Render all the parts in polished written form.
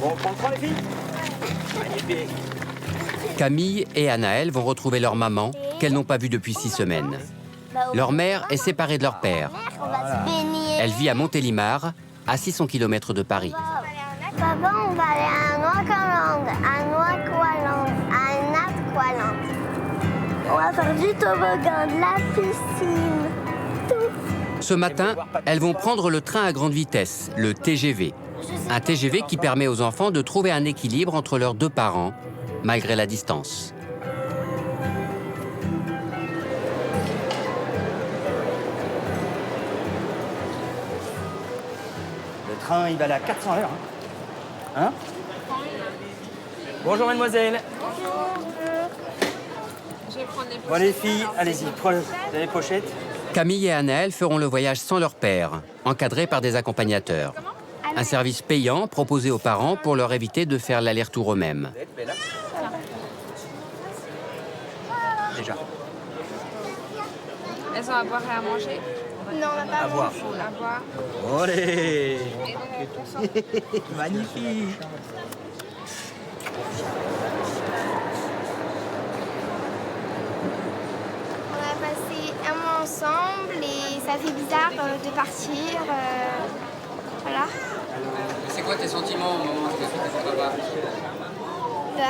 Bon, on prend le train, les filles? Magnifique. Camille et Anaël vont retrouver leur maman, qu'elles n'ont pas vue depuis 6 semaines. Leur mère est séparée de leur père. On va se baigner. Elle vit à Montélimar, à 600 km de Paris. Papa, on va aller à Noacaland, à Aqualand. On va faire du toboggan, de la piscine, tout. Ce matin, elles vont prendre le train à grande vitesse, le TGV. Un TGV qui permet aux enfants de trouver un équilibre entre leurs deux parents, malgré la distance. Le train, il va aller à 400 à l'heure. Hein? Bonjour, mademoiselle. Bonjour. Je vais prendre les pochettes. Bon, les filles, allez-y, prenez les pochettes. Camille et Anaël feront le voyage sans leur père, encadrés par des accompagnateurs. Un service payant proposé aux parents pour leur éviter de faire l'aller-retour eux-mêmes. Déjà. Elles ont à boire et à manger. Non, on n'a pas À voir. À boire. Allez. Et donc, on sort. Magnifique. On a passé un mois ensemble et ça fait bizarre de partir. Voilà. C'est quoi tes sentiments au moment où tu es là-bas? Bah,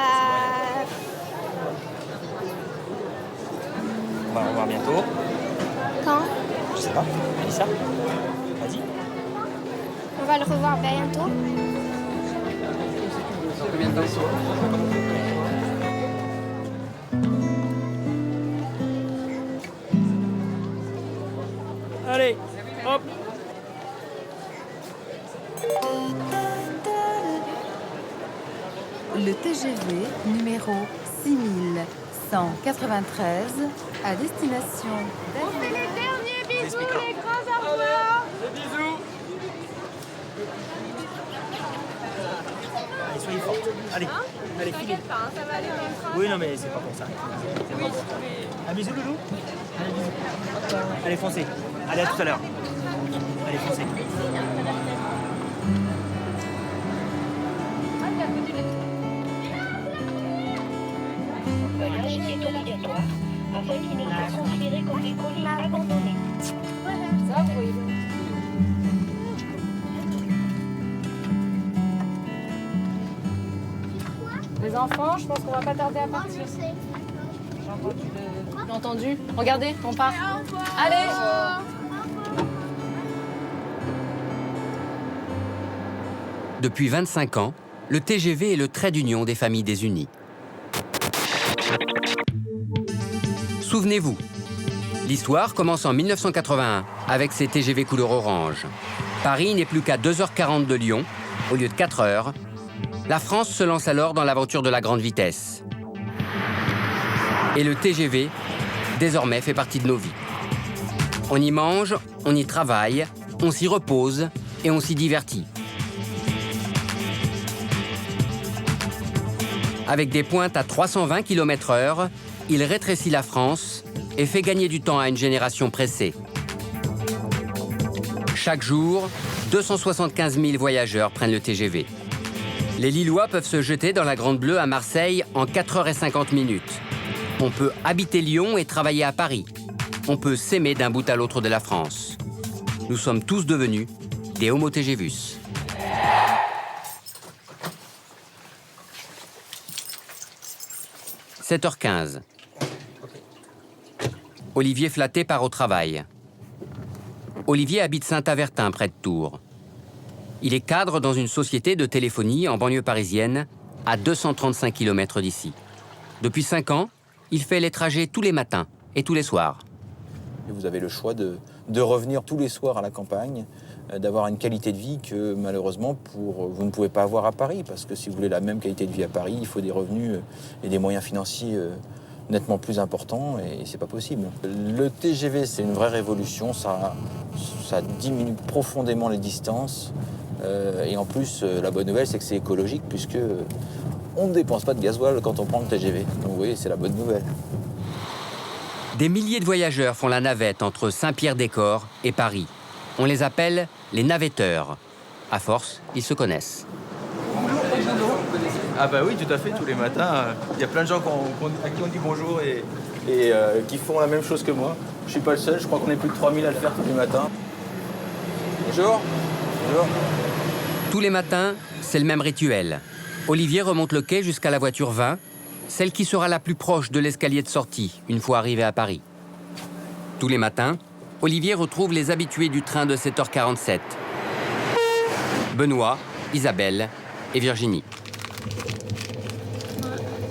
On va le revoir bientôt. quand? Je sais pas. Mélissa, vas-y. On va le revoir bientôt. Dans combien de temps? Allez, hop. Le TGV numéro 6193 à destination On fait les derniers bisous, les grands au revoir. Des bisous. Allez, soyez fortes. Allez, allez, filez. T'inquiète pas, hein, ça va aller dans le train. Oui, non, mais c'est pas pour ça. C'est pas pour ça. Un bisou, loulou. Allez, bisous. Allez, foncez. Allez, à tout à l'heure. Allez, foncez. Voyage est obligatoire afin qu'il ne soit considéré comme des colis abandonnés. Ça, oui. Les enfants, je pense qu'on va pas tarder à partir. J'ai entendu. Regardez, on part. Allez. Depuis 25 ans, le TGV est le trait d'union des familles désunies. Souvenez-vous, l'histoire commence en 1981 avec ces TGV couleur orange. Paris n'est plus qu'à 2h40 de Lyon, au lieu de 4 heures. La France se lance alors dans l'aventure de la grande vitesse. Et le TGV, désormais, fait partie de nos vies. On y mange, on y travaille, on s'y repose et on s'y divertit. Avec des pointes à 320 km/h, il rétrécit la France et fait gagner du temps à une génération pressée. Chaque jour, 275 000 voyageurs prennent le TGV. Les Lillois peuvent se jeter dans la Grande Bleue à Marseille en 4h50. On peut habiter Lyon et travailler à Paris. On peut s'aimer d'un bout à l'autre de la France. Nous sommes tous devenus des homo TGVus. « 7h15. Olivier Flatté part au travail. Olivier habite Saint-Avertin, près de Tours. Il est cadre dans une société de téléphonie en banlieue parisienne, à 235 km d'ici. Depuis 5 ans, il fait les trajets tous les matins et tous les soirs. Vous avez le choix de revenir tous les soirs à la campagne, d'avoir une qualité de vie que malheureusement vous ne pouvez pas avoir à Paris. Parce que si vous voulez la même qualité de vie à Paris, il faut des revenus et des moyens financiers nettement plus importants et c'est pas possible. Le TGV, c'est une vraie révolution, ça diminue profondément les distances. Et en plus, la bonne nouvelle, c'est que c'est écologique puisque on ne dépense pas de gasoil quand on prend le TGV. Donc vous voyez, c'est la bonne nouvelle. Des milliers de voyageurs font la navette entre Saint-Pierre-des-Corps et Paris. On les appelle les navetteurs. À force, ils se connaissent. Ah bah oui, tout à fait, tous les matins. Il y a plein de gens à qui on dit bonjour et qui font la même chose que moi. Je suis pas le seul, je crois qu'on est plus de 3000 à le faire tous les matins. Bonjour. Bonjour. Tous les matins, c'est le même rituel. Olivier remonte le quai jusqu'à la voiture 20, celle qui sera la plus proche de l'escalier de sortie, une fois arrivé à Paris. Tous les matins, Olivier retrouve les habitués du train de 7h47. Benoît, Isabelle et Virginie.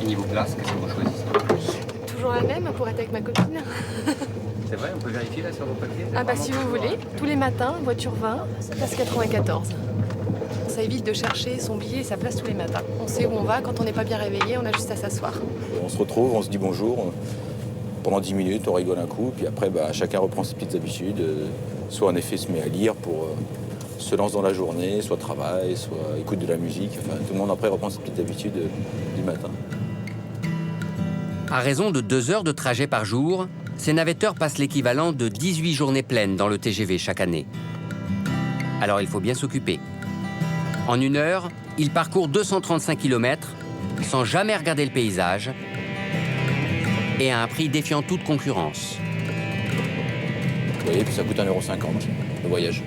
Et niveau place, qu'est-ce que vous choisissez? Toujours la même pour être avec ma copine. C'est vrai, on peut vérifier là sur vos papiers? Ah bah si vous voulez, tous les matins, voiture 20, place 94. Ça évite de chercher son billet et sa place tous les matins. On sait où on va, quand on n'est pas bien réveillé, on a juste à s'asseoir. On se retrouve, on se dit bonjour. Pendant 10 minutes, on rigole un coup, puis après, chacun reprend ses petites habitudes. Soit en effet se met à lire pour se lance dans la journée, soit travaille, soit écoute de la musique. Enfin, tout le monde après reprend ses petites habitudes du matin. À raison de 2 heures de trajet par jour, ces navetteurs passent l'équivalent de 18 journées pleines dans le TGV chaque année. Alors il faut bien s'occuper. En 1 heure, ils parcourent 235 km sans jamais regarder le paysage et à un prix défiant toute concurrence. Vous voyez, puis ça coûte 1,50 € le voyage.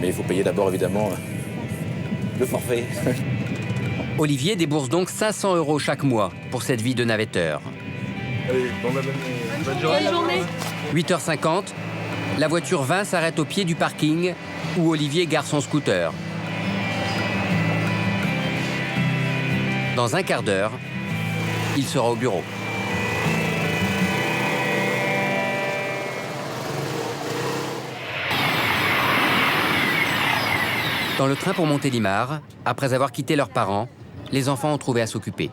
Mais il faut payer d'abord évidemment le forfait. Olivier débourse donc 500 € chaque mois pour cette vie de navetteur. Allez, bonne journée. 8h50, la voiture 20 s'arrête au pied du parking où Olivier gare son scooter. Dans un quart d'heure, il sera au bureau. Dans le train pour Montélimar, après avoir quitté leurs parents, les enfants ont trouvé à s'occuper.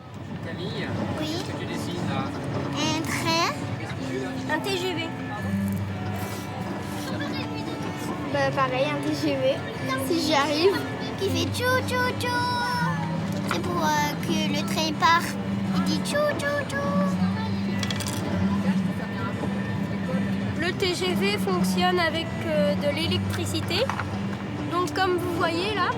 Oui. Un train. Un TGV. Bah pareil, un TGV. Si j'y arrive. Qui fait tchou tchou tchou. C'est pour que le train part. Il dit tchou tchou tchou. Le TGV fonctionne avec de l'électricité. Donc comme vous voyez là,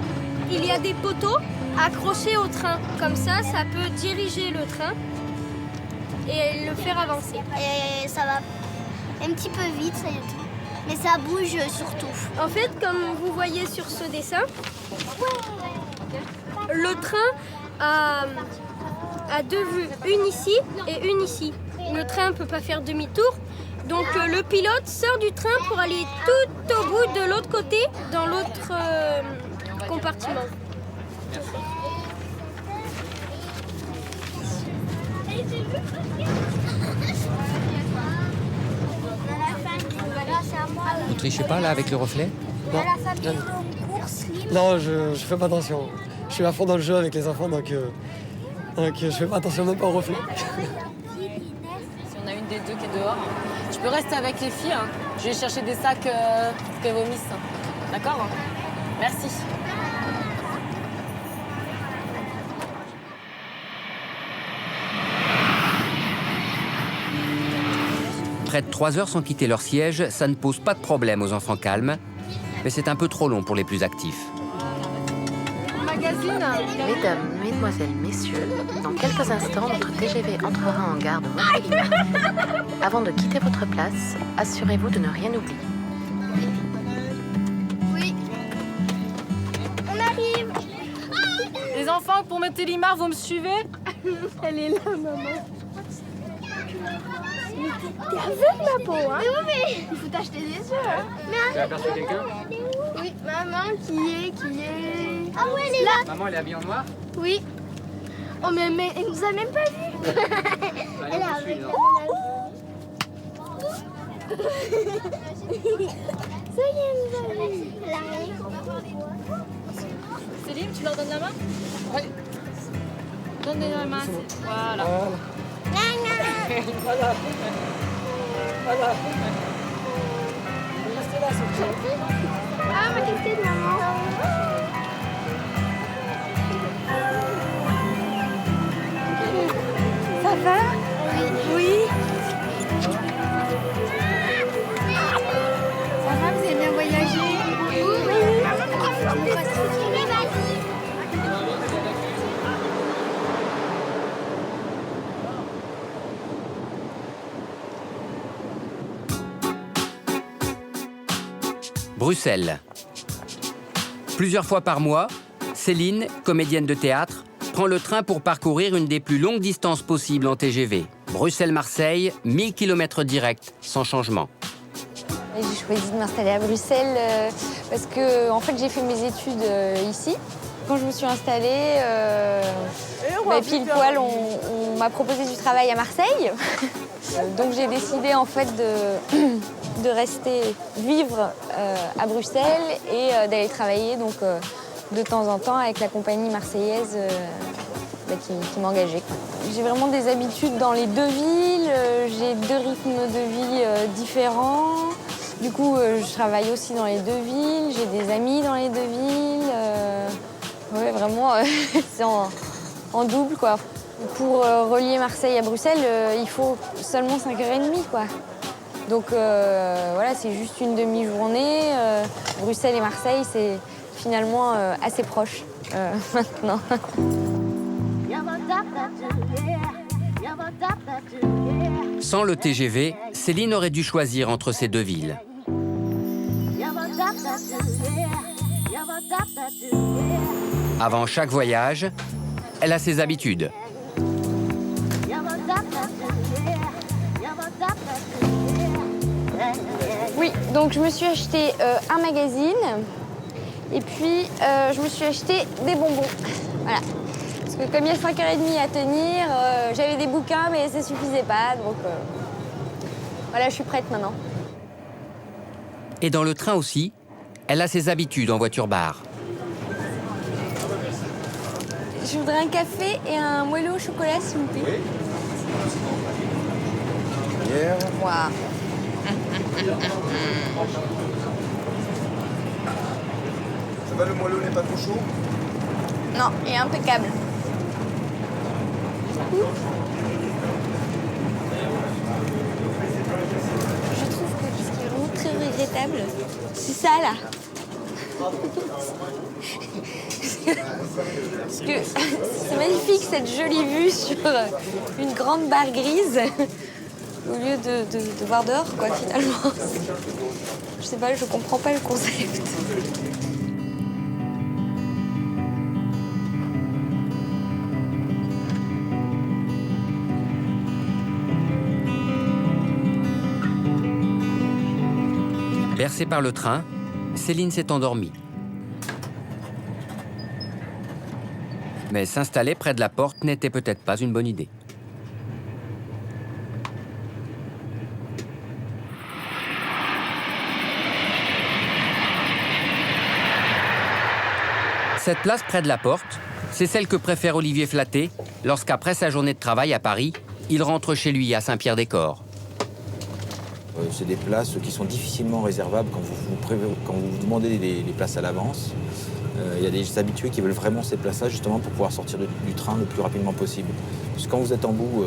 il y a des poteaux accrochés au train. Comme ça peut diriger le train et le faire avancer. Et ça va un petit peu vite, mais ça bouge surtout. En fait, comme vous voyez sur ce dessin, le train a 2 vues, une ici et une ici. Le train ne peut pas faire demi-tour. Donc le pilote sort du train pour aller tout au bout de l'autre côté, dans l'autre compartiment. Vous trichez pas là avec le reflet? Non, je fais pas attention. Je suis à fond dans le jeu avec les enfants, donc je fais pas attention même pas au reflet. Si on a une des deux qui est dehors, je peux rester avec les filles. Hein. Je vais chercher des sacs pour qu'elles vomissent. D'accord? Merci. Près de 3 heures sans quitter leur siège, ça ne pose pas de problème aux enfants calmes, mais c'est un peu trop long pour les plus actifs. Mesdames, mesdemoiselles, messieurs, dans quelques instants, notre TGV entrera en gare de Montélimar. Avant de quitter votre place, assurez-vous de ne rien oublier. Oui. On arrive. Les enfants, pour Montélimar, vous me suivez? Elle est là, maman. T'es aveugle, ma peau, hein? Mais il faut t'acheter des yeux, hein? Tu as aperçu quelqu'un? Oui, maman qui est... Ah ouais, elle est là. Maman, elle est habillée en noir? Oui. Oh, mais elle nous a même pas vus. Elle est aveugle. Ça y est, elle nous a vus. Céline, tu leur donnes la main? Oui. Donne-les la main. Voilà. Voilà. Restez là, s'il vous plaît. Ah, ma question de maman. Ça va? Oui. Ça va, vous avez bien voyagé? Oui. Bruxelles. Plusieurs fois par mois, Céline, comédienne de théâtre, prend le train pour parcourir une des plus longues distances possibles en TGV. Bruxelles-Marseille, 1000 km directs, sans changement. J'ai choisi de m'installer à Bruxelles parce que en fait, j'ai fait mes études ici. Quand je me suis installée, pile poil, on m'a proposé du travail à Marseille. Donc j'ai décidé en fait de rester vivre à Bruxelles et d'aller travailler donc, de temps en temps avec la compagnie marseillaise qui m'engageait. J'ai vraiment des habitudes dans les deux villes, j'ai deux rythmes de vie différents. Du coup, je travaille aussi dans les deux villes, j'ai des amis dans les deux villes. Ouais, vraiment, c'est en double, quoi. Pour relier Marseille à Bruxelles, il faut seulement 5h30, quoi. Donc voilà, c'est juste une demi-journée. Bruxelles et Marseille, c'est finalement assez proche maintenant. Sans le TGV, Céline aurait dû choisir entre ces deux villes. Avant chaque voyage, elle a ses habitudes. Oui, donc je me suis acheté un magazine et puis je me suis acheté des bonbons. Voilà. Parce que comme il y a 5h30 à tenir, j'avais des bouquins mais ça suffisait pas, donc voilà, je suis prête maintenant. Et dans le train aussi, elle a ses habitudes en voiture-bar. Je voudrais un café et un moelleux au chocolat, s'il vous plaît. Wow. Ça va, le moelleux n'est pas trop chaud? Non, il est impeccable. Je trouve que ce qui est vraiment très regrettable, c'est ça là. Parce que c'est magnifique cette jolie vue sur une grande barre grise au lieu de voir dehors, quoi, finalement. Je sais pas, je comprends pas le concept. Bercée par le train, Céline s'est endormie. Mais s'installer près de la porte n'était peut-être pas une bonne idée. Cette place près de la porte, c'est celle que préfère Olivier Flatté lorsqu'après sa journée de travail à Paris, il rentre chez lui à Saint-Pierre-des-Corps. C'est des places qui sont difficilement réservables quand vous demandez les places à l'avance. Il y a des habitués qui veulent vraiment ces places-là justement pour pouvoir sortir du train le plus rapidement possible. Parce que quand vous êtes en bout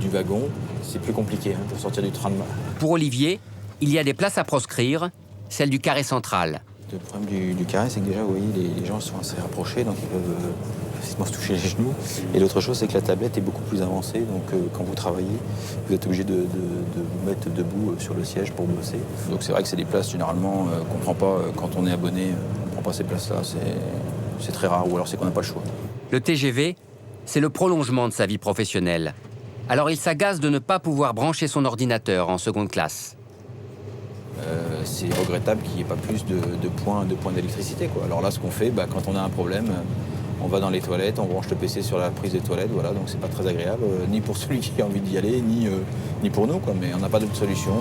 du wagon, c'est plus compliqué pour sortir du train. Pour Olivier, il y a des places à proscrire, celle du carré central. Le problème du carré, c'est que déjà, vous voyez, les gens sont assez rapprochés, donc ils peuvent facilement se toucher les genoux. Et l'autre chose, c'est que la tablette est beaucoup plus avancée, donc quand vous travaillez, vous êtes obligé de vous mettre debout sur le siège pour bosser. Donc c'est vrai que c'est des places, généralement, qu'on ne prend pas quand on est abonné, on ne prend pas ces places-là, c'est très rare, ou alors c'est qu'on n'a pas le choix. Le TGV, c'est le prolongement de sa vie professionnelle. Alors il s'agace de ne pas pouvoir brancher son ordinateur en seconde classe. C'est regrettable qu'il n'y ait pas plus de points d'électricité, quoi. Alors là, ce qu'on fait, quand on a un problème, on va dans les toilettes, on branche le PC sur la prise des toilettes, voilà, donc c'est pas très agréable, ni pour celui qui a envie d'y aller, ni pour nous, quoi, mais on n'a pas d'autre solution.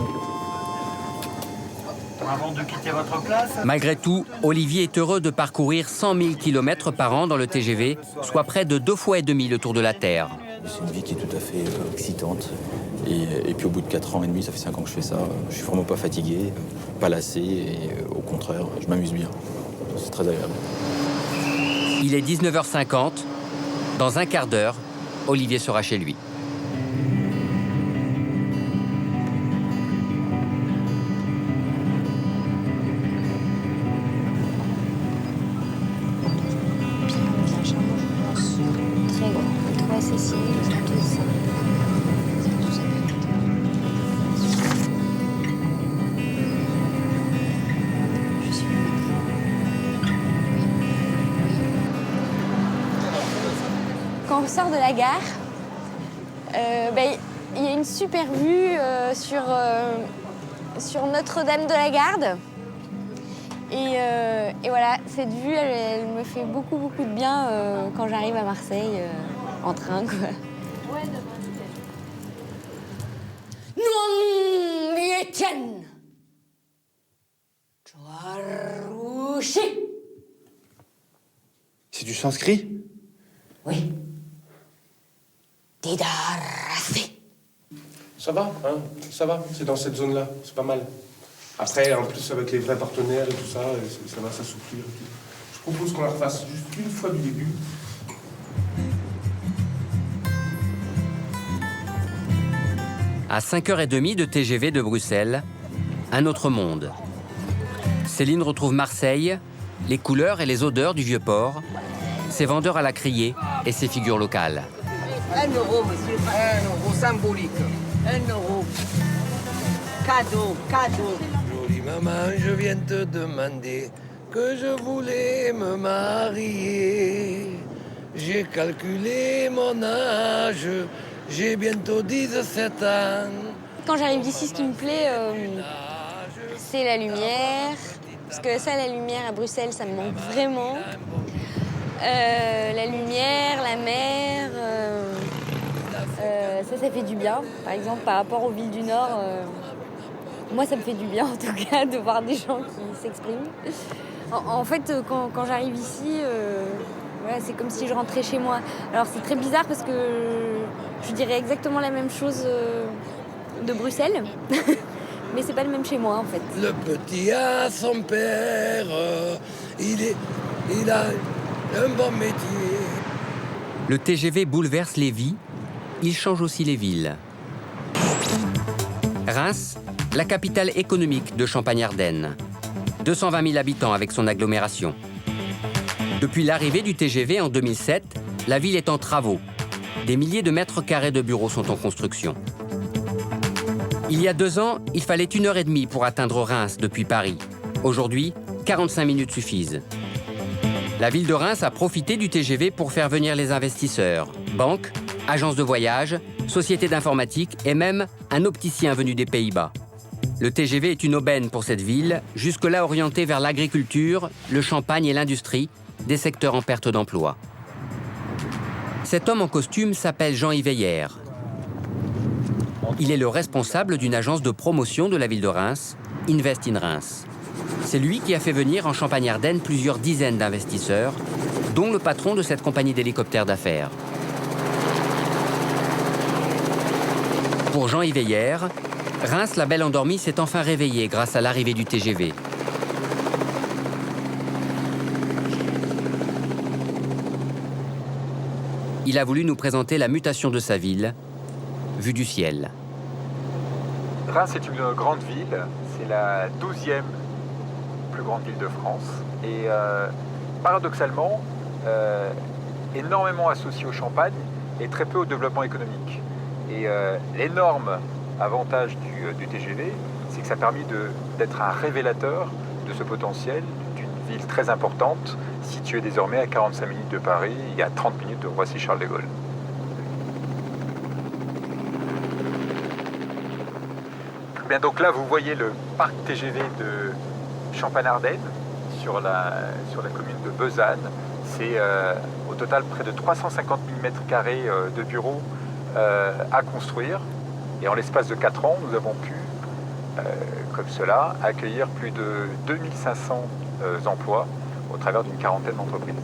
Avant de quitter votre place... Malgré tout, Olivier est heureux de parcourir 100 000 km par an dans le TGV, soit près de 2,5 fois le tour de la Terre. C'est une vie qui est tout à fait excitante. Et puis au bout de 4 ans et demi, ça fait 5 ans que je fais ça, je suis vraiment pas fatigué, pas lassé, et au contraire, je m'amuse bien. C'est très agréable. Il est 19h50. Dans un quart d'heure, Olivier sera chez lui. Très grand, 3 Cécile, tout ça. quand on sort de la gare, il y a une super vue sur Notre-Dame de la Garde. Et voilà, cette vue, elle me fait beaucoup de bien quand j'arrive à Marseille en train, quoi. Non, Étienne. C'est du sanskrit? Oui. Didarasi. Ça va, hein? Ça va, c'est dans cette zone-là, c'est pas mal. Après, en plus, avec les vrais partenaires et tout ça, ça va s'assouplir. Je propose qu'on la refasse juste une fois du début. À 5h30 de TGV de Bruxelles, un autre monde. Céline retrouve Marseille, les couleurs et les odeurs du Vieux-Port, ses vendeurs à la criée et ses figures locales. 1 euro, monsieur. 1 euro symbolique. 1 euro. Cadeau. Jolie maman, je viens te demander que je voulais me marier. J'ai calculé mon âge, j'ai bientôt 17 ans. Quand j'arrive ici, ce qui me plaît, c'est la lumière. Parce que ça, la lumière à Bruxelles, ça me manque vraiment. La lumière, la mer, ça fait du bien. Par exemple, par rapport aux villes du Nord, moi, ça me fait du bien, en tout cas, de voir des gens qui s'expriment. En fait, quand j'arrive ici, voilà, c'est comme si je rentrais chez moi. Alors, c'est très bizarre parce que je dirais exactement la même chose de Bruxelles. Mais c'est pas le même chez moi, en fait. Le petit a son père, il a un bon métier. Le TGV bouleverse les vies, il change aussi les villes. Reims, la capitale économique de Champagne-Ardenne. 220 000 habitants avec son agglomération. Depuis l'arrivée du TGV en 2007, la ville est en travaux. Des milliers de mètres carrés de bureaux sont en construction. Il y a 2 ans, il fallait 1h30 pour atteindre Reims depuis Paris. Aujourd'hui, 45 minutes suffisent. La ville de Reims a profité du TGV pour faire venir les investisseurs, banques, agences de voyage, sociétés d'informatique et même un opticien venu des Pays-Bas. Le TGV est une aubaine pour cette ville, jusque-là orientée vers l'agriculture, le champagne et l'industrie, des secteurs en perte d'emploi. Cet homme en costume s'appelle Jean Yveillère. Il est le responsable d'une agence de promotion de la ville de Reims, Invest in Reims. C'est lui qui a fait venir en Champagne-Ardenne plusieurs dizaines d'investisseurs, dont le patron de cette compagnie d'hélicoptères d'affaires. Pour Jean Yveillère, Reims, la belle endormie, s'est enfin réveillée grâce à l'arrivée du TGV. Il a voulu nous présenter la mutation de sa ville, vue du ciel. Reims est une grande ville, c'est la 12e plus grande ville de France et paradoxalement énormément associée au champagne et très peu au développement économique. Et l'énorme avantage du TGV, c'est que ça a permis d'être un révélateur de ce potentiel d'une ville très importante, située désormais à 45 minutes de Paris et à 30 minutes de Roissy-Charles de Gaulle. Bien, donc là, vous voyez le parc TGV de Champagne-Ardenne sur la commune de Besanne. C'est au total près de 350 000 m² de bureaux à construire. Et en l'espace de 4 ans, nous avons pu, comme cela, accueillir plus de 2500 emplois au travers d'une quarantaine d'entreprises.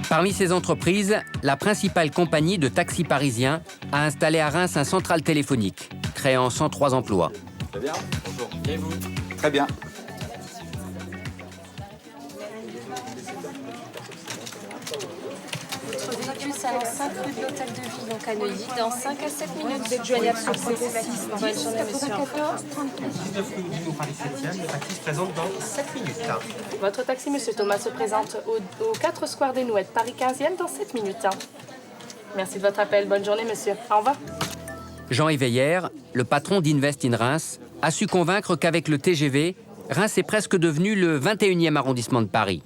Parmi ces entreprises, la principale compagnie de taxis parisiens a installé à Reims un central téléphonique, créant 103 emplois. Très bien, bonjour. Et vous? Très bien. Votre véhicule s'annonce 5 rue de l'Hôtel de Ville, donc à Neuilly, dans 5 à 7 minutes. Vous êtes joignable sur le 6 bonne journée, monsieur. 19 rue Guillaume, Paris 7e, le taxi se présente dans 7 minutes. Votre taxi, monsieur Thomas, se présente au 4 Square des Nouettes, Paris 15e, dans 7 minutes. Merci de votre appel. Bonne journée, monsieur. Au revoir. Jean Yveillère, le patron d'Invest in Reims, a su convaincre qu'avec le TGV, Reims est presque devenu le 21e arrondissement de Paris.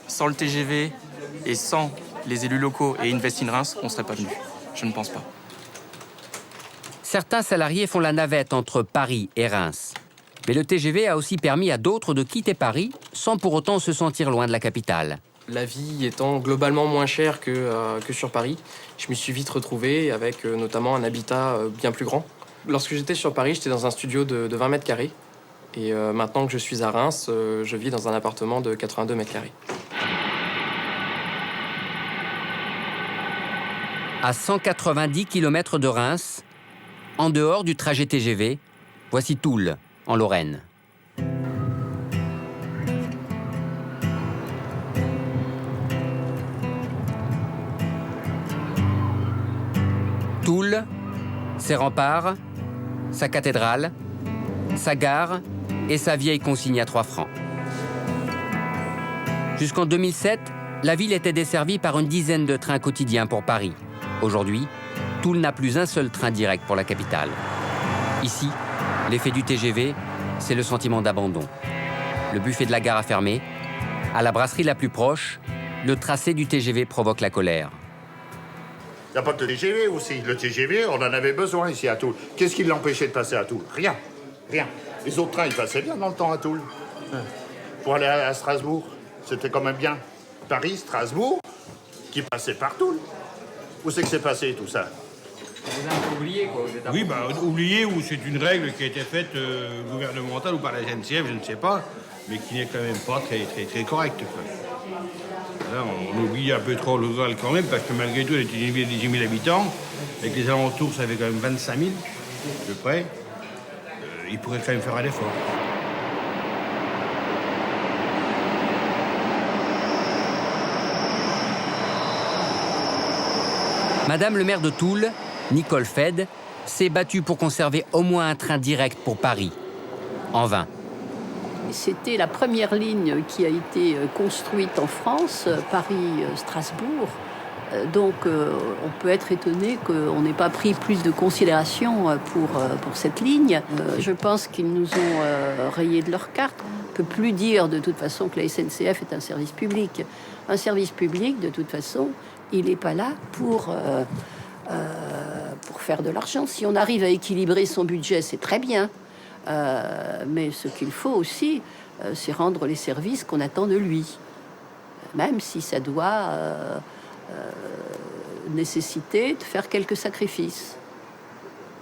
Sans le TGV et sans les élus locaux et Invest in Reims, on ne serait pas venu. Je ne pense pas. Certains salariés font la navette entre Paris et Reims. Mais le TGV a aussi permis à d'autres de quitter Paris sans pour autant se sentir loin de la capitale. La vie étant globalement moins chère que sur Paris, je me suis vite retrouvé avec notamment un habitat bien plus grand. Lorsque j'étais sur Paris, j'étais dans un studio de 20 mètres carrés. Et maintenant que je suis à Reims, je vis dans un appartement de 82 mètres carrés. À 190 km de Reims, en dehors du trajet TGV, voici Toul, en Lorraine. Toul, ses remparts, sa cathédrale, sa gare et sa vieille consigne à 3 francs. Jusqu'en 2007, la ville était desservie par une dizaine de trains quotidiens pour Paris. Aujourd'hui, Toul n'a plus un seul train direct pour la capitale. Ici, l'effet du TGV, c'est le sentiment d'abandon. Le buffet de la gare a fermé. À la brasserie la plus proche, le tracé du TGV provoque la colère. Il n'y a pas de TGV aussi. Le TGV, on en avait besoin ici à Toul. Qu'est-ce qui l'empêchait de passer à Toul? Rien. Rien. Les autres trains, ils passaient bien dans le temps à Toul. Pour aller à Strasbourg, c'était quand même bien. Paris, Strasbourg, qui passait par Toul. Où c'est que c'est passé tout ça? Vous avez un peu oublié, quoi. Vous êtes oui, oublié, ou c'est une règle qui a été faite gouvernementale ou par la SNCF, je ne sais pas, mais qui n'est quand même pas très correcte, quoi. Là, on oublie un peu trop le rural quand même, parce que malgré tout, on était une ville de 18 000 habitants. Avec les alentours, ça fait quand même 25 000, à peu près. Il pourrait quand même faire un effort. Madame le maire de Toul, Nicole Fed, s'est battue pour conserver au moins un train direct pour Paris. En vain. C'était la première ligne qui a été construite en France, Paris-Strasbourg. Donc on peut être étonné qu'on n'ait pas pris plus de considération pour cette ligne. Je pense qu'ils nous ont rayé de leur carte. On ne peut plus dire de toute façon que la SNCF est un service public. Un service public, de toute façon, il n'est pas là pour faire de l'argent. Si on arrive à équilibrer son budget, c'est très bien. Mais ce qu'il faut aussi, c'est rendre les services qu'on attend de lui. Même si ça doit nécessiter de faire quelques sacrifices.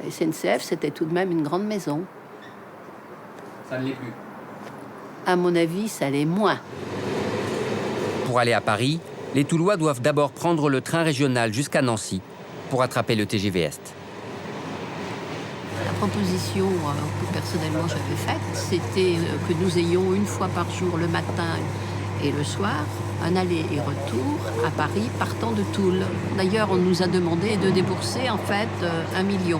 La SNCF, c'était tout de même une grande maison. Ça ne l'est plus. À mon avis, ça l'est moins. Pour aller à Paris, les Toulois doivent d'abord prendre le train régional jusqu'à Nancy pour attraper le TGV Est. La proposition que personnellement j'avais faite, c'était que nous ayons une fois par jour, le matin et le soir, un aller et retour à Paris partant de Toul. D'ailleurs, on nous a demandé de débourser en fait 1 million.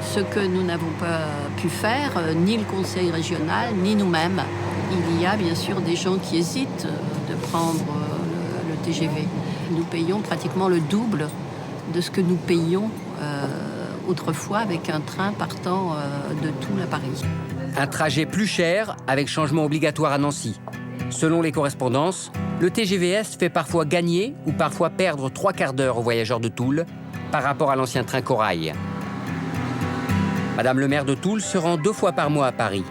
Ce que nous n'avons pas pu faire, ni le conseil régional, ni nous-mêmes. Il y a bien sûr des gens qui hésitent de prendre le TGV. Nous payons pratiquement le double de ce que nous payions autrefois avec un train partant de Toul à Paris. Un trajet plus cher avec changement obligatoire à Nancy. Selon les correspondances, le TGV Est fait parfois gagner ou parfois perdre 3/4 d'heure aux voyageurs de Toul par rapport à l'ancien train Corail. Madame le maire de Toul se rend 2 fois par mois à Paris,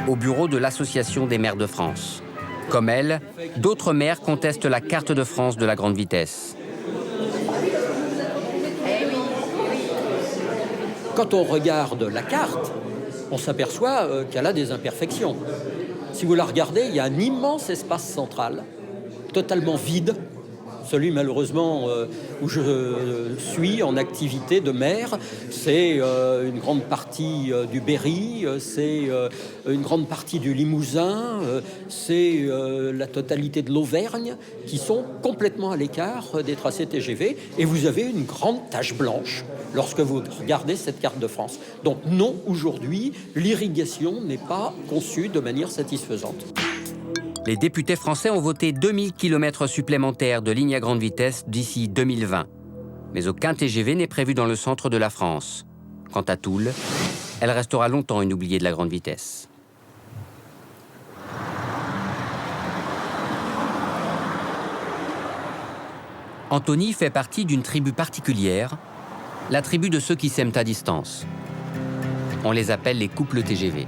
au bureau de l'Association des maires de France. Comme elle, d'autres maires contestent la carte de France de la grande vitesse. Quand on regarde la carte, on s'aperçoit qu'elle a des imperfections. Si vous la regardez, il y a un immense espace central, totalement vide, celui malheureusement où je suis en activité de maire. C'est une grande partie du Berry, c'est une grande partie du Limousin, c'est la totalité de l'Auvergne qui sont complètement à l'écart des tracés TGV. Et vous avez une grande tache blanche lorsque vous regardez cette carte de France. Donc non, aujourd'hui, l'irrigation n'est pas conçue de manière satisfaisante. Les députés français ont voté 2000 km supplémentaires de lignes à grande vitesse d'ici 2020. Mais aucun TGV n'est prévu dans le centre de la France. Quant à Toul, elle restera longtemps une oubliée de la grande vitesse. Anthony fait partie d'une tribu particulière, la tribu de ceux qui s'aiment à distance. On les appelle les couples TGV.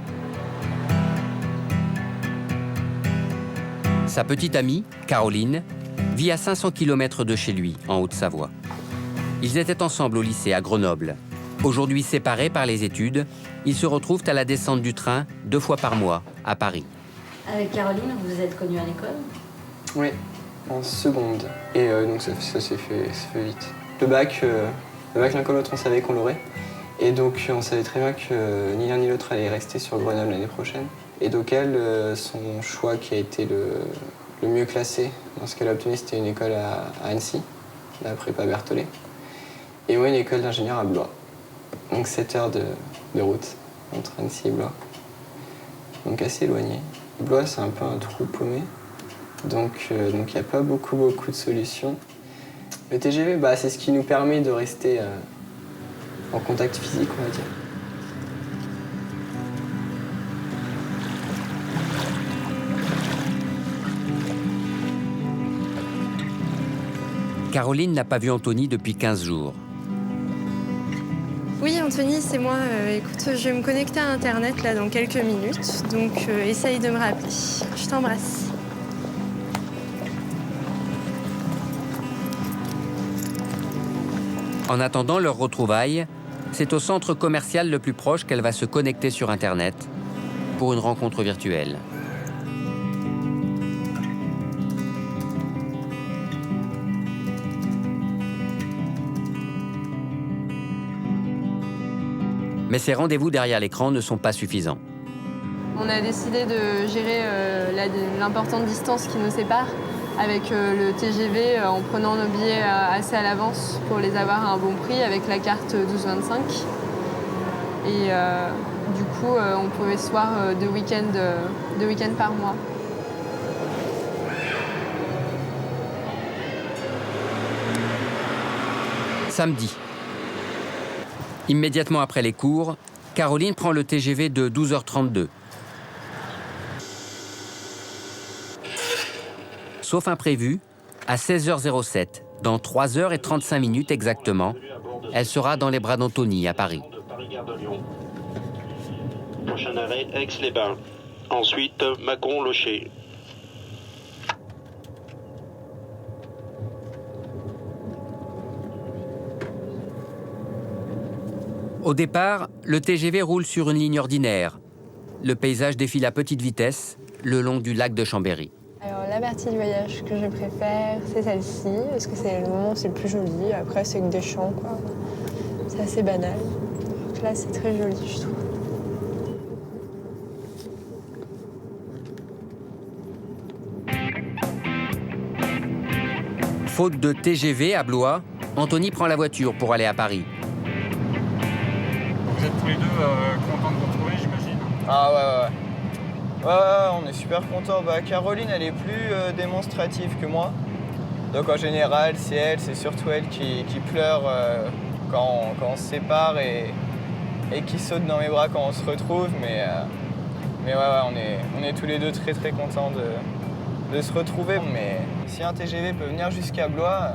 Sa petite amie, Caroline, vit à 500 km de chez lui, en Haute-Savoie. Ils étaient ensemble au lycée à Grenoble. Aujourd'hui séparés par les études, ils se retrouvent à la descente du train 2 fois par mois à Paris. Avec Caroline, vous vous êtes connus à l'école? Oui, en seconde. Et donc ça s'est fait vite. Le bac, l'un comme l'autre, on savait qu'on l'aurait. Et donc on savait très bien que ni l'un ni l'autre allait rester sur Grenoble l'année prochaine. Et donc elle, son choix qui a été le mieux classé dans ce qu'elle a obtenu, c'était une école à Annecy, la prépa Berthollet. Et moi, une école d'ingénieur à Blois. Donc 7 heures de route entre Annecy et Blois. Donc assez éloigné. Blois, c'est un peu un trou paumé. Donc il n'y a pas beaucoup de solutions. Le TGV, c'est ce qui nous permet de rester en contact physique, on va dire. Caroline n'a pas vu Anthony depuis 15 jours. Oui, Anthony, c'est moi. Écoute, je vais me connecter à Internet là dans quelques minutes, donc essaye de me rappeler. Je t'embrasse. En attendant leur retrouvaille, c'est au centre commercial le plus proche qu'elle va se connecter sur Internet pour une rencontre virtuelle. Mais ces rendez-vous derrière l'écran ne sont pas suffisants. On a décidé de gérer l'importante distance qui nous sépare avec le TGV en prenant nos billets assez à l'avance pour les avoir à un bon prix avec la carte 12-25. Et du coup, on pouvait se voir 2 week-ends par mois. Samedi. Immédiatement après les cours, Caroline prend le TGV de 12h32. Sauf imprévu, à 16h07, dans 3h35 minutes exactement, elle sera dans les bras d'Anthony à Paris. Prochain arrêt, Aix-les-Bains. Ensuite, Mâcon-Locher. Au départ, le TGV roule sur une ligne ordinaire. Le paysage défile à petite vitesse le long du lac de Chambéry. Alors la partie du voyage que je préfère, c'est celle-ci, parce que c'est le moment où c'est le plus joli. Après, c'est que des champs, quoi. C'est assez banal. Donc là, c'est très joli, je trouve. Faute de TGV à Blois, Anthony prend la voiture pour aller à Paris. Vous êtes tous les deux contents de vous retrouver, j'imagine? Ah ouais, on est super contents. Caroline, elle est plus démonstrative que moi. Donc en général, c'est surtout elle qui pleure quand on se sépare et qui saute dans mes bras quand on se retrouve. Mais on est tous les deux très très contents de se retrouver. Mais si un TGV peut venir jusqu'à Blois,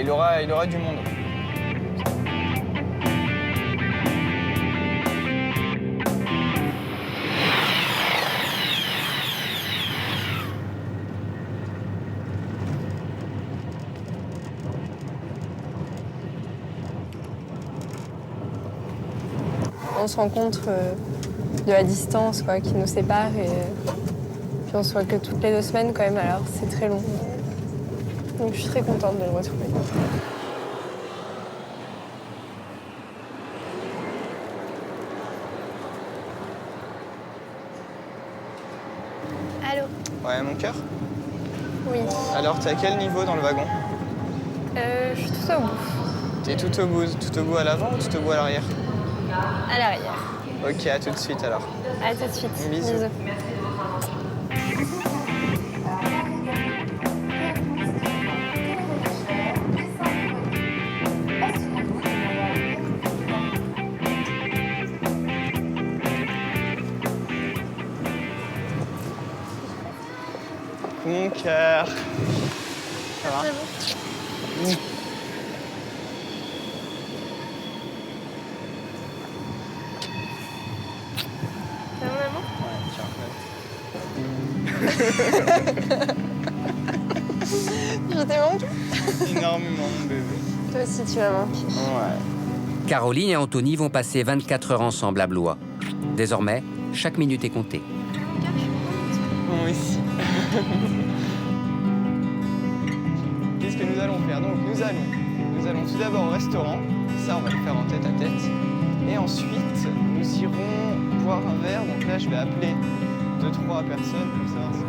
il aura du monde. On se rencontre de la distance qui nous sépare et puis on se voit que toutes les 2 semaines quand même, alors c'est très long. Donc je suis très contente de le retrouver. Allô? Ouais, mon cœur? Oui. Alors, t'es à quel niveau dans le wagon? Je suis tout au bout. T'es tout au bout à l'avant ou tout au bout à l'arrière? À l'arrière. Ok, à tout de suite alors. À tout de suite. Bisous. Mon cœur. Ça va? Je t'ai manqué. Énormément, mon bébé. Toi aussi, tu m'as manqué. Ouais. Caroline et Anthony vont passer 24 heures ensemble à Blois. Désormais, chaque minute est comptée. Moi aussi. Qu'est-ce que nous allons faire? Donc, nous allons tout d'abord au restaurant. Ça, on va le faire en tête à tête. Et ensuite, nous irons boire un verre. Donc là, je vais appeler 2-3 personnes pour savoir si...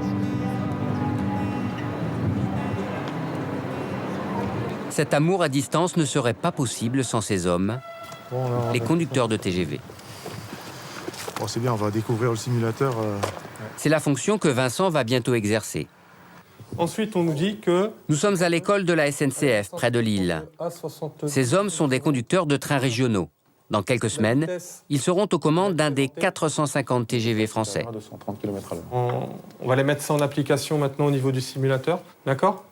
Cet amour à distance ne serait pas possible sans ces hommes, les conducteurs de TGV. Bon, c'est bien, on va découvrir le simulateur. C'est la fonction que Vincent va bientôt exercer. Ensuite, on nous dit que... Nous sommes à l'école de la SNCF, près de Lille. Ces hommes sont des conducteurs de trains régionaux. Dans quelques semaines, ils seront aux commandes d'un des 450 TGV français. 230 km/h. On va les mettre ça en application maintenant au niveau du simulateur, d'accord?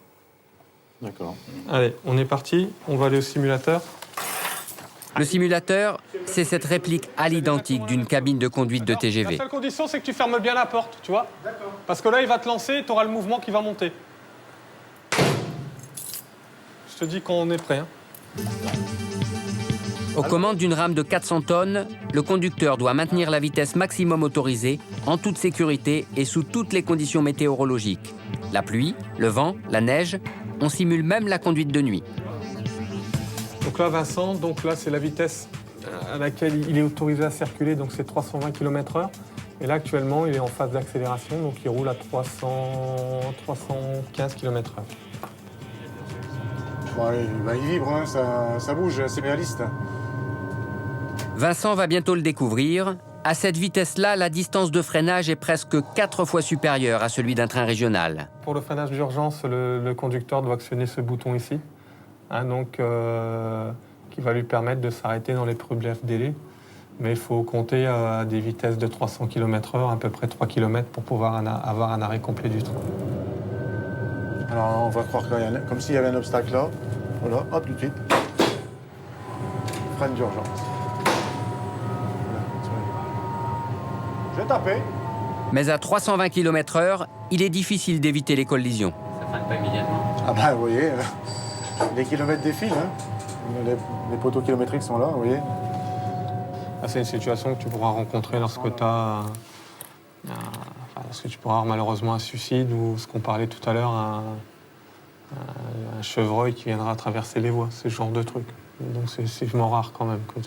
D'accord. Allez, on est parti, on va aller au simulateur. Le simulateur, c'est cette réplique à l'identique d'une cabine de conduite de TGV. La seule condition, c'est que tu fermes bien la porte, tu vois? D'accord. Parce que là, il va te lancer, tu auras le mouvement qui va monter. Je te dis quand on est prêt. Hein. Aux commandes d'une rame de 400 tonnes, le conducteur doit maintenir la vitesse maximum autorisée, en toute sécurité et sous toutes les conditions météorologiques. La pluie, le vent, la neige, on simule même la conduite de nuit. Donc là, Vincent, c'est la vitesse à laquelle il est autorisé à circuler, donc c'est 320 km/h. Et là, actuellement, il est en phase d'accélération, donc il roule à 315 km/h. Bon, allez, il vibre, hein, ça bouge, c'est réaliste. Vincent va bientôt le découvrir. À cette vitesse-là, la distance de freinage est presque 4 fois supérieure à celui d'un train régional. Pour le freinage d'urgence, le conducteur doit actionner ce bouton ici, hein, qui va lui permettre de s'arrêter dans les plus brefs délais. Mais il faut compter à des vitesses de 300 km/h, à peu près 3 km, pour pouvoir avoir un arrêt complet du train. Alors on va croire qu'il y a comme s'il y avait un obstacle là. Voilà, hop, tout de suite. Freine d'urgence. Je vais taper. Mais à 320 km/h, il est difficile d'éviter les collisions. Ça freine pas immédiatement. Ah bah vous voyez, les kilomètres défilent. Hein. Les poteaux kilométriques sont là, vous voyez. C'est une situation que tu pourras rencontrer lorsque tu pourras avoir malheureusement un suicide ou ce qu'on parlait tout à l'heure, un chevreuil qui viendra traverser les voies, ce genre de truc. Donc c'est vivement rare quand même qu'on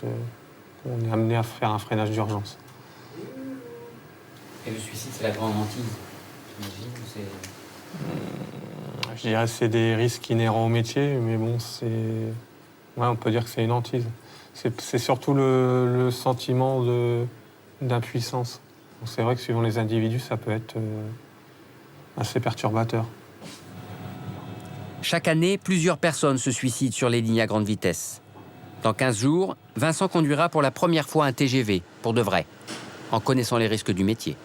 est amené à faire un freinage d'urgence. Et le suicide, c'est la grande hantise, Je dirais que c'est des risques inhérents au métier, mais bon, on peut dire que c'est une hantise. C'est surtout le sentiment d'impuissance. C'est vrai que suivant les individus, ça peut être assez perturbateur. Chaque année, plusieurs personnes se suicident sur les lignes à grande vitesse. Dans 15 jours, Vincent conduira pour la première fois un TGV, pour de vrai, en connaissant les risques du métier.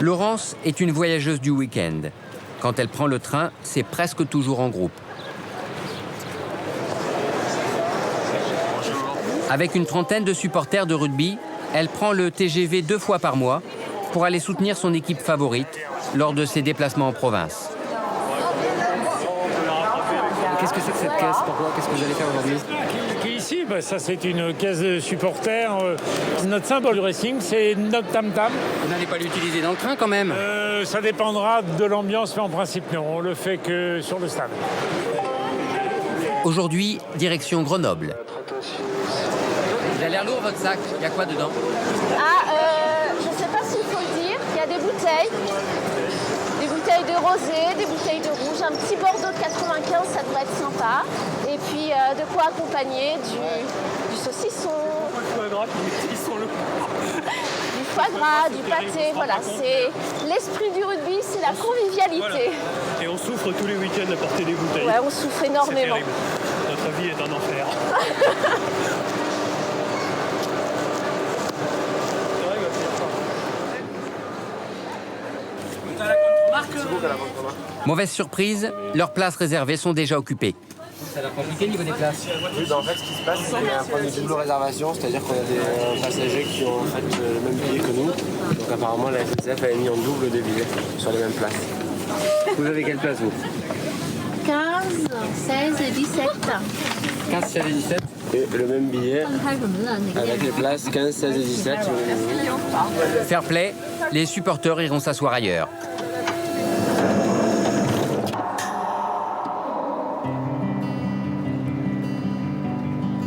Laurence est une voyageuse du week-end. Quand elle prend le train, c'est presque toujours en groupe. Avec une trentaine de supporters de rugby, elle prend le TGV 2 fois par mois pour aller soutenir son équipe favorite lors de ses déplacements en province. Qu'est-ce que c'est que cette caisse? Pourquoi? Qu'est-ce que vous allez faire aujourd'hui? Ici, ça c'est une caisse de supporters. Notre symbole du racing, c'est notre tam-tam. Vous n'allez pas l'utiliser dans le train quand même? Ça dépendra de l'ambiance, mais en principe non, on le fait que sur le stade. Aujourd'hui, direction Grenoble. Il a l'air lourd votre sac, il y a quoi dedans? Je ne sais pas s'il faut le dire, il y a des bouteilles de rosé, des bouteilles de rouge, un petit Bordeaux de 95, ça devrait être sympa. Et puis de quoi accompagner du saucisson, du foie gras, du pâté, voilà. C'est l'esprit du rugby, c'est la convivialité. Voilà. Et on souffre tous les week-ends à porter des bouteilles. Ouais, on souffre énormément. Notre vie est un enfer. Mauvaise surprise, leurs places réservées sont déjà occupées. Ça a l'air compliqué au niveau des places. Oui, en fait, ce qui se passe, c'est qu'il y a un problème de double réservation, c'est-à-dire qu'on a des passagers qui ont en fait le même billet que nous. Donc apparemment, la SNCF avait mis en double des billets sur les mêmes places. Vous avez quelle place, vous? 15, 16 et 17. 15, 16 et 17. Et le même billet avec les places 15, 16 et 17. Fair play, les supporters iront s'asseoir ailleurs.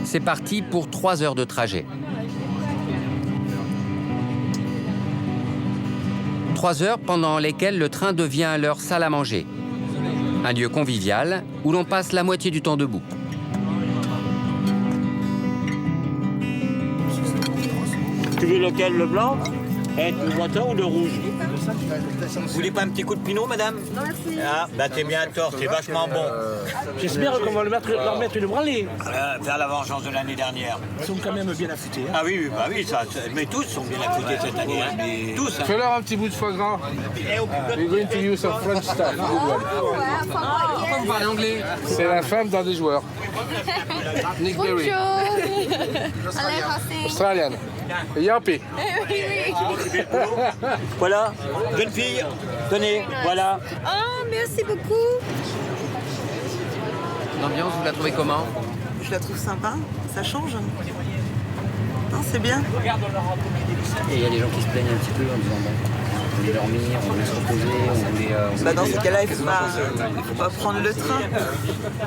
C'est parti pour 3 heures de trajet. 3 heures pendant lesquelles le train devient leur salle à manger. Un lieu convivial où l'on passe la moitié du temps debout. Tu veux lequel, le blanc? Le boiteur ou le rouge? Vous voulez pas un petit coup de pinot, madame? Non, merci. Ah, bah t'es bien tort, c'est vachement bon. J'espère qu'on va leur mettre une branlée. Vers la vengeance de l'année dernière. Ils sont quand même bien affûtés. Hein. Ah oui, bah oui, mais tous sont bien affûtés cette année. Hein. Mais tous. Hein. Fais-leur un petit bout de foie gras. We're going to use some French stuff. Pourquoi vous parlez anglais? C'est la femme d'un des joueurs. Nick Berry. Australienne. Et Yampé. Voilà, jeune fille, tenez, voilà. Oh, merci beaucoup. L'ambiance, vous la trouvez comment? Je la trouve sympa, ça change. Non, c'est bien. Et il y a des gens qui se plaignent un petit peu en disant on voulait dormir, on voulait se reposer, Bah dans ce cas-là, il faut pas prendre le train.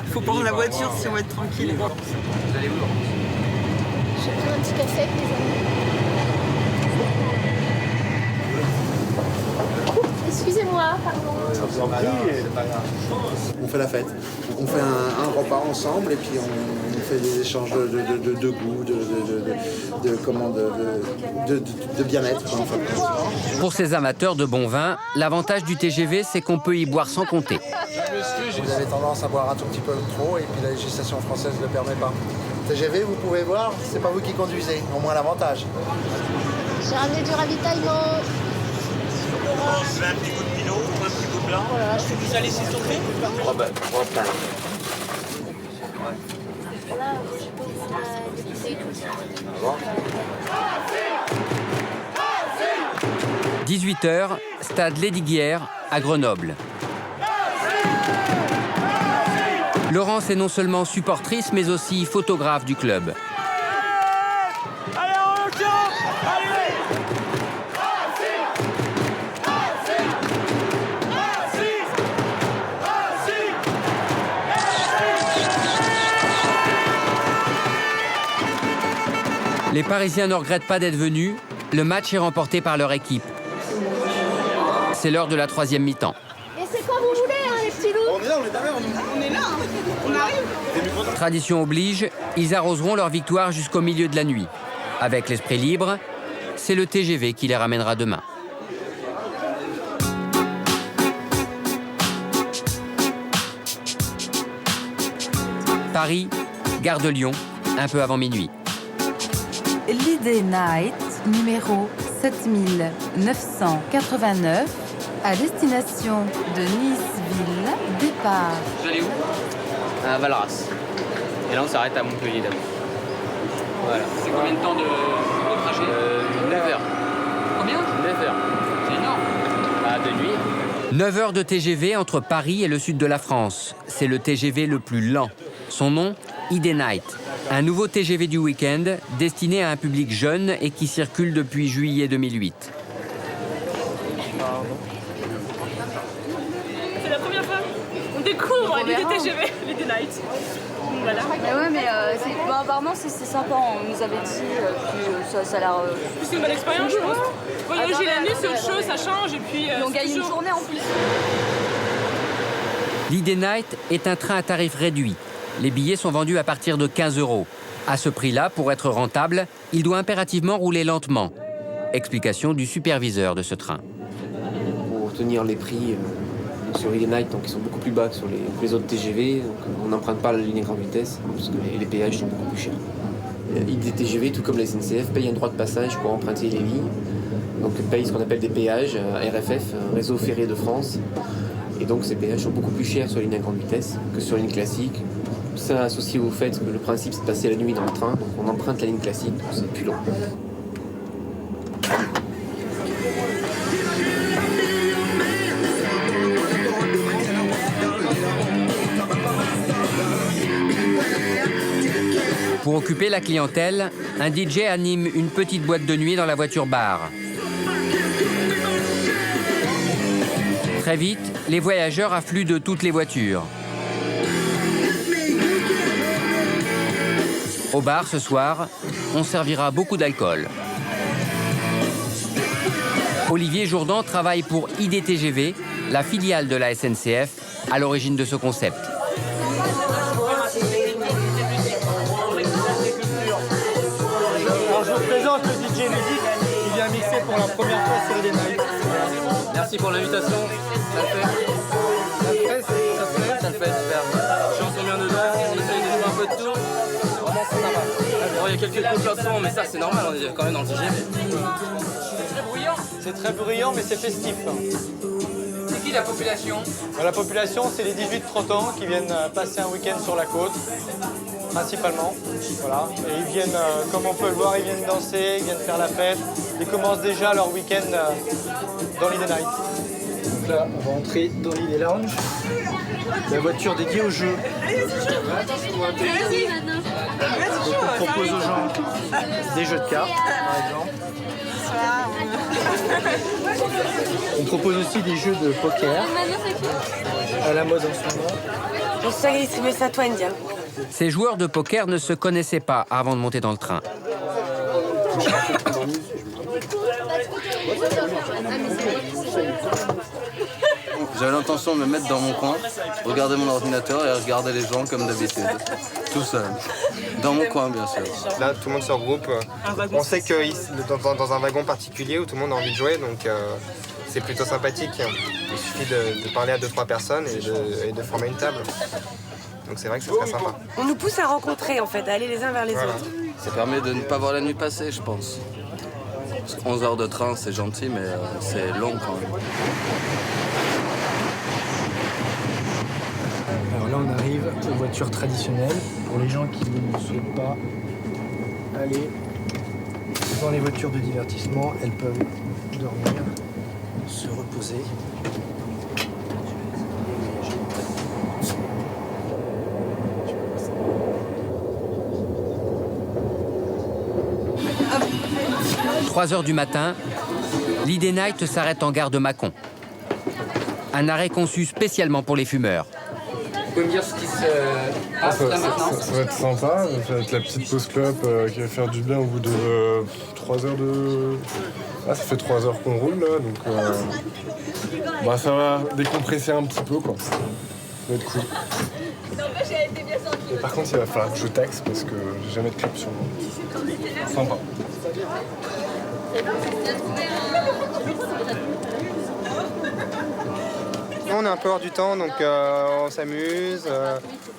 Il faut prendre la voiture si on veut être tranquille. J'ai pris un petit café avec les amis. Excusez-moi, pardon. On fait la fête. On fait un repas ensemble et puis on fait des échanges de goût, de bien-être. Pour ces amateurs de bon vin, l'avantage du TGV, c'est qu'on peut y boire sans compter. Vous avez tendance à boire un tout petit peu trop et puis la législation française ne le permet pas. TGV, vous pouvez boire, c'est pas vous qui conduisez, au moins l'avantage. J'ai ramené du ravitaillement. Tu veux un petit coup de pinot ou un petit coup de blanc? Voilà, je fais du salé s'il te plaît. Oh ben, hop là. Là, je peux vous faire des bouteilles tout. 18h, stade Lesdiguières à Grenoble. Laurence est non seulement supportrice, mais aussi photographe du club. Les Parisiens ne regrettent pas d'être venus. Le match est remporté par leur équipe. C'est l'heure de la 3e mi-temps. Et c'est quand vous voulez, hein, les petits loups. On est là, on arrive. Tradition oblige, ils arroseront leur victoire jusqu'au milieu de la nuit. Avec l'esprit libre, c'est le TGV qui les ramènera demain. Paris, gare de Lyon, un peu avant minuit. L'Idée Night, numéro 7989, à destination de Nice-Ville, départ. Vous allez où? À Valras. Et là, on s'arrête à Montpellier d'abord. Voilà. C'est combien de temps de trajet? 9 heures. Combien? 9 heures. C'est énorme. Bah, de nuit. 9 heures de TGV entre Paris et le sud de la France. C'est le TGV le plus lent. Son nom, Idée Night. Un nouveau TGV du week-end destiné à un public jeune et qui circule depuis juillet 2008. C'est la première fois qu'on découvre l'idée TGV, l'idée Night. Voilà. Mais ouais, mais apparemment c'est sympa, on nous avait dit que ça a l'air... C'est une bonne expérience, je pense. Voyager la nuit, c'est autre chose, ça change et puis... on gagne une journée en plus. L'Idée Night est un train à tarif réduit. Les billets sont vendus à partir de 15 €. À ce prix-là, pour être rentable, il doit impérativement rouler lentement. Explication du superviseur de ce train. Pour tenir les prix sur Idée Night, donc ils sont beaucoup plus bas que sur les autres TGV, donc on n'emprunte pas la ligne à grande vitesse, parce que les péages sont beaucoup plus chers. Idée TGV, tout comme la SNCF, paye un droit de passage pour emprunter les lignes, donc paye ce qu'on appelle des péages, RFF, Réseau Ferré de France. Et donc ces péages sont beaucoup plus chers sur les lignes à grande vitesse que sur les lignes classiques. Ça associé au fait que le principe c'est de passer la nuit dans le train, donc on emprunte la ligne classique, donc c'est plus long. Pour occuper la clientèle, un DJ anime une petite boîte de nuit dans la voiture-bar. Très vite, les voyageurs affluent de toutes les voitures. Au bar, ce soir, on servira beaucoup d'alcool. Olivier Jourdan travaille pour IDTGV, la filiale de la SNCF, à l'origine de ce concept. Alors, je vous présente le DJ Musique qui vient mixer pour la première fois sur les Night. Merci pour l'invitation. Ça le fait. Ça le fait, super. Chanson bien dedans, on essaye de jouer un peu de tout. Vraiment, c'est sympa. Bon, il y a quelques coupes de son, mais ça, c'est normal, on est quand même dans le TGV. C'est très bruyant. C'est très bruyant, mais c'est festif. C'est qui la population? La population, c'est les 18-30 ans qui viennent passer un week-end sur la côte, principalement. Voilà. Et ils viennent, comme on peut le voir, ils viennent danser, ils viennent faire la fête. Ils commencent déjà leur week-end dans l'Idée Night. Donc là, on va entrer dans l'Idée Lounge, la voiture dédiée au jeu. Donc on propose aux gens des jeux de cartes, par exemple. On propose aussi des jeux de poker, à la mode en ce moment. Je suis allée distribuer ça à toi, India. Ces joueurs de poker ne se connaissaient pas avant de monter dans le train. J'avais l'intention de me mettre dans mon coin, regarder mon ordinateur et regarder les gens comme d'habitude. Tout seul. Dans mon coin, bien sûr. Là, tout le monde se regroupe. On sait que dans un wagon particulier où tout le monde a envie de jouer, donc c'est plutôt sympathique. Il suffit de parler à 2-3 personnes et de former une table. Donc c'est vrai que c'est très sympa. On nous pousse à rencontrer, en fait, à aller les uns vers les autres. Ça permet de ne pas voir la nuit passer, je pense. Parce que 11 heures de train, c'est gentil, mais c'est long quand même. Alors là, on arrive aux voitures traditionnelles. Pour les gens qui ne souhaitent pas aller dans les voitures de divertissement, elles peuvent dormir, se reposer. À 3 h du matin, l'Idée Night s'arrête en gare de Mâcon. Un arrêt conçu spécialement pour les fumeurs. Vous pouvez me dire ce qui se passe là maintenant? Ça va être sympa, ça va être la petite pause club qui va faire du bien au bout de 3 heures de... Ah, ça fait 3 heures qu'on roule là, donc ça va décompresser un petit peu quoi. Ça va être cool. Et par contre, il va falloir que je taxe parce que j'ai jamais de club sur moi. Sympa. On est un peu hors du temps, donc on s'amuse,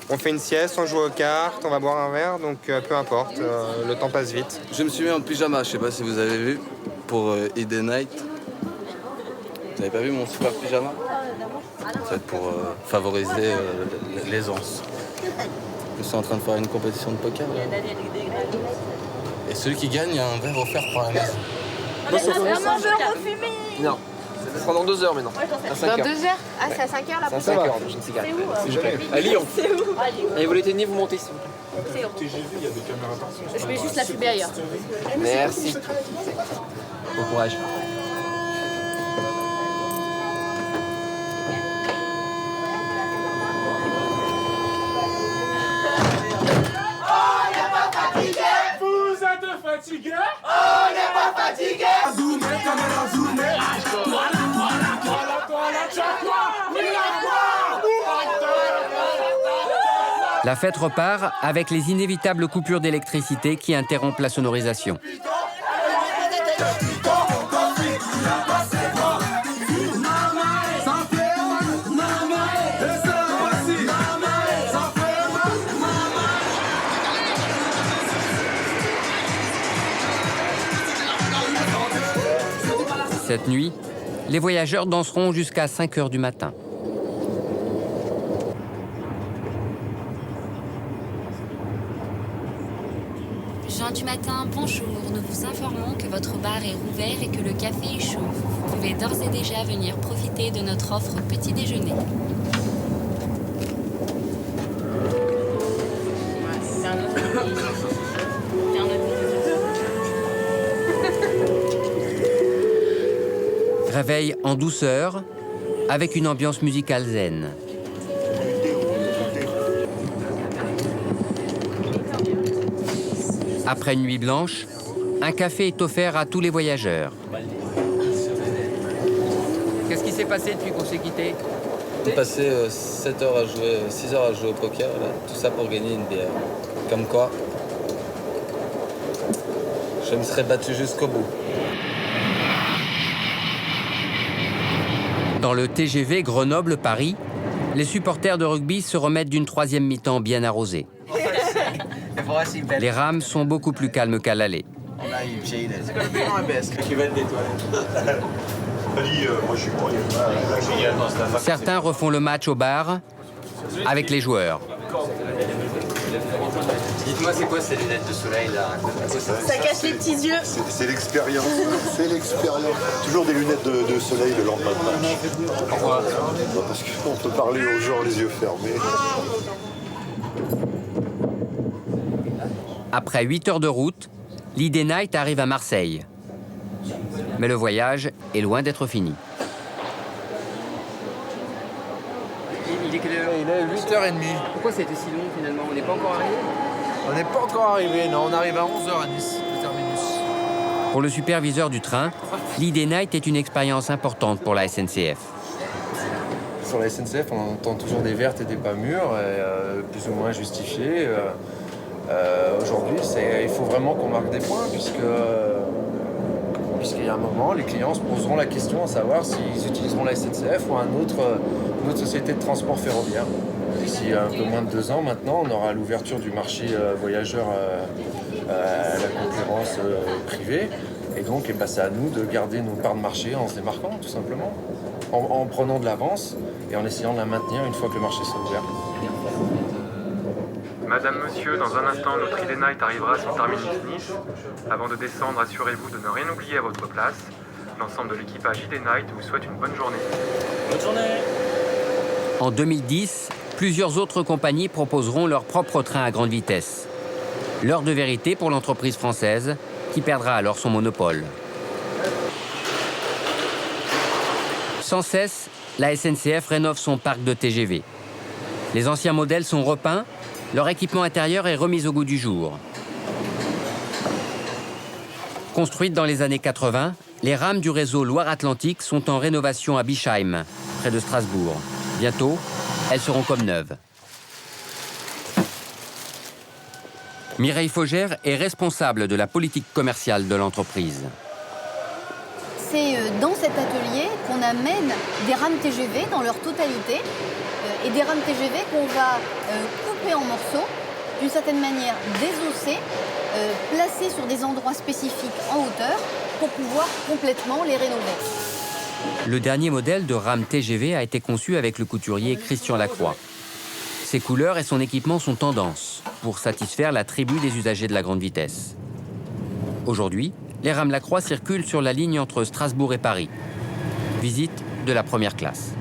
on fait une sieste, on joue aux cartes, on va boire un verre, donc peu importe, le temps passe vite. Je me suis mis en pyjama, je sais pas si vous avez vu, pour Idée Night. Vous avez pas vu mon super pyjama? Ça va être pour favoriser l'aisance. Je suis en train de faire une compétition de poker. Là. Et celui qui gagne, il y a un verre offert par la maison. Vraiment beurre refumé. Non, ça sera dans 2 heures maintenant. À 5 heures. Dans 2 heures? Ah, c'est à 5 heures là? C'est à 5 heures, prochaine cigarette. C'est où? À Lyon. C'est où? Et vous l'éteignez, vous montez ici. C'est où? TGV, il y a des caméras partout. Je vais juste la fumer ailleurs. Merci. Bon courage. Vous êtes fatigué? On n'est pas fatigué. Zoomé, caméra zoomé. La fête repart avec les inévitables coupures d'électricité qui interrompent la sonorisation. Cette nuit, les voyageurs danseront jusqu'à 5 h du matin. Gens du matin, bonjour. Nous vous informons que votre bar est rouvert et que le café est chaud. Vous pouvez d'ores et déjà venir profiter de notre offre petit déjeuner. Réveil en douceur, avec une ambiance musicale zen. Après une nuit blanche, un café est offert à tous les voyageurs. Qu'est-ce qui s'est passé depuis qu'on s'est quitté? On passé 7 heures à jouer, 6 heures à jouer au poker, là. Tout ça pour gagner une bière. Comme quoi, je me serais battu jusqu'au bout. Dans le TGV Grenoble-Paris, les supporters de rugby se remettent d'une troisième mi-temps bien arrosée. Les rames sont beaucoup plus calmes qu'à l'aller. Certains refont le match au bar avec les joueurs. Dites-moi, c'est quoi ces lunettes de soleil là? Ça cache les petits yeux. C'est l'expérience, c'est l'expérience. Toujours des lunettes de soleil le lendemain de match. Pourquoi? Parce qu'on peut parler aux gens les yeux fermés. Après 8 heures de route, l'Idée Night arrive à Marseille. Mais le voyage est loin d'être fini. Il est quelle heure? Il est 8h30. Pourquoi ça a été si long finalement? On n'est pas encore arrivé? On n'est pas encore arrivé, non. On arrive à 11h à Nice, le terminus. Pour le superviseur du train, l'Idée Night est une expérience importante pour la SNCF. Sur la SNCF, on entend toujours des vertes et des pas mûres, plus ou moins justifiées. Aujourd'hui, il faut vraiment qu'on marque des points, puisqu'il y a un moment, les clients se poseront la question à savoir s'ils utiliseront la SNCF ou une autre société de transport ferroviaire. D'ici un peu moins de 2 ans maintenant, on aura l'ouverture du marché voyageur à la concurrence privée. Et donc, c'est à nous de garder nos parts de marché en se démarquant, tout simplement. En prenant de l'avance et en essayant de la maintenir une fois que le marché sera ouvert. Madame, monsieur, dans un instant, notre Idée Night arrivera à son terminus Nice. Avant de descendre, assurez-vous de ne rien oublier à votre place. L'ensemble de l'équipage Idée Night vous souhaite une bonne journée. Bonne journée. En 2010, plusieurs autres compagnies proposeront leur propre train à grande vitesse. L'heure de vérité pour l'entreprise française, qui perdra alors son monopole. Sans cesse, la SNCF rénove son parc de TGV. Les anciens modèles sont repeints, leur équipement intérieur est remis au goût du jour. Construites dans les années 80, les rames du réseau Loire-Atlantique sont en rénovation à Bischheim, près de Strasbourg. Bientôt, elles seront comme neuves. Mireille Faugère est responsable de la politique commerciale de l'entreprise. C'est dans cet atelier qu'on amène des rames TGV dans leur totalité et des rames TGV qu'on va couper en morceaux, d'une certaine manière désosser, placer sur des endroits spécifiques en hauteur pour pouvoir complètement les rénover. Le dernier modèle de rame TGV a été conçu avec le couturier Christian Lacroix. Ses couleurs et son équipement sont tendance pour satisfaire la tribu des usagers de la grande vitesse. Aujourd'hui, les rames Lacroix circulent sur la ligne entre Strasbourg et Paris. Visite de la première classe.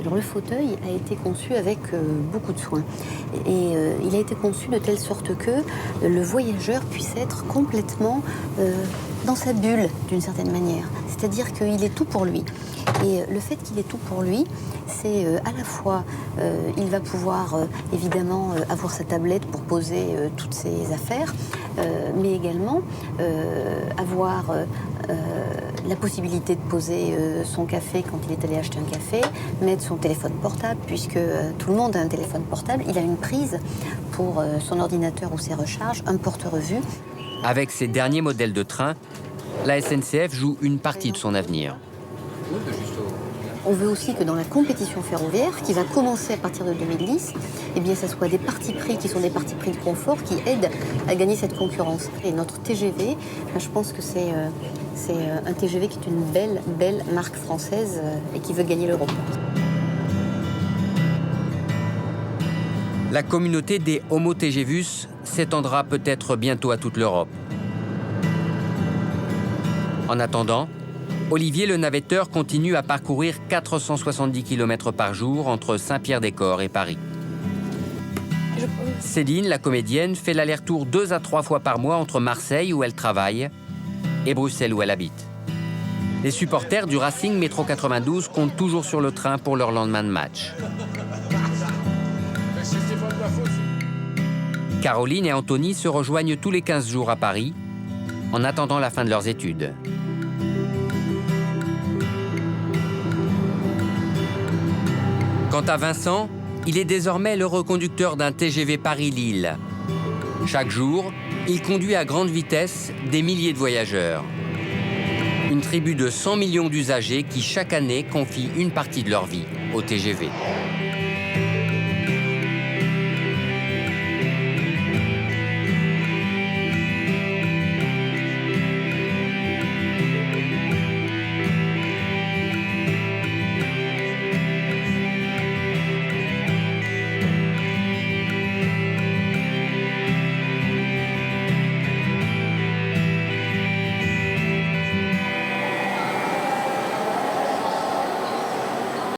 Alors, le fauteuil a été conçu avec beaucoup de soin. Et il a été conçu de telle sorte que le voyageur puisse être complètement dans sa bulle, d'une certaine manière. C'est-à-dire qu'il est tout pour lui. Et le fait qu'il est tout pour lui, c'est à la fois, il va pouvoir évidemment avoir sa tablette pour poser toutes ses affaires, mais également avoir la possibilité de poser son café quand il est allé acheter un café, mettre son téléphone portable, puisque tout le monde a un téléphone portable. Il a une prise pour son ordinateur ou ses recharges, un porte-revue. Avec ces derniers modèles de train, la SNCF joue une partie de son avenir. On veut aussi que dans la compétition ferroviaire, qui va commencer à partir de 2010, eh bien, ça soit des partis pris qui sont des partis pris de confort qui aident à gagner cette concurrence. Et notre TGV, je pense que c'est un TGV qui est une belle marque française et qui veut gagner l'Europe. La communauté des Homo TGVus s'étendra peut-être bientôt à toute l'Europe. En attendant, Olivier le navetteur continue à parcourir 470 km par jour entre Saint-Pierre-des-Corps et Paris. Céline, la comédienne, fait l'aller-retour 2 à 3 fois par mois entre Marseille, où elle travaille, et Bruxelles, où elle habite. Les supporters du Racing Métro 92 comptent toujours sur le train pour leur lendemain de match. Caroline et Anthony se rejoignent tous les 15 jours à Paris, en attendant la fin de leurs études. Quant à Vincent, il est désormais le reconducteur d'un TGV Paris-Lille. Chaque jour, il conduit à grande vitesse des milliers de voyageurs. Une tribu de 100 millions d'usagers qui, chaque année, confient une partie de leur vie au TGV.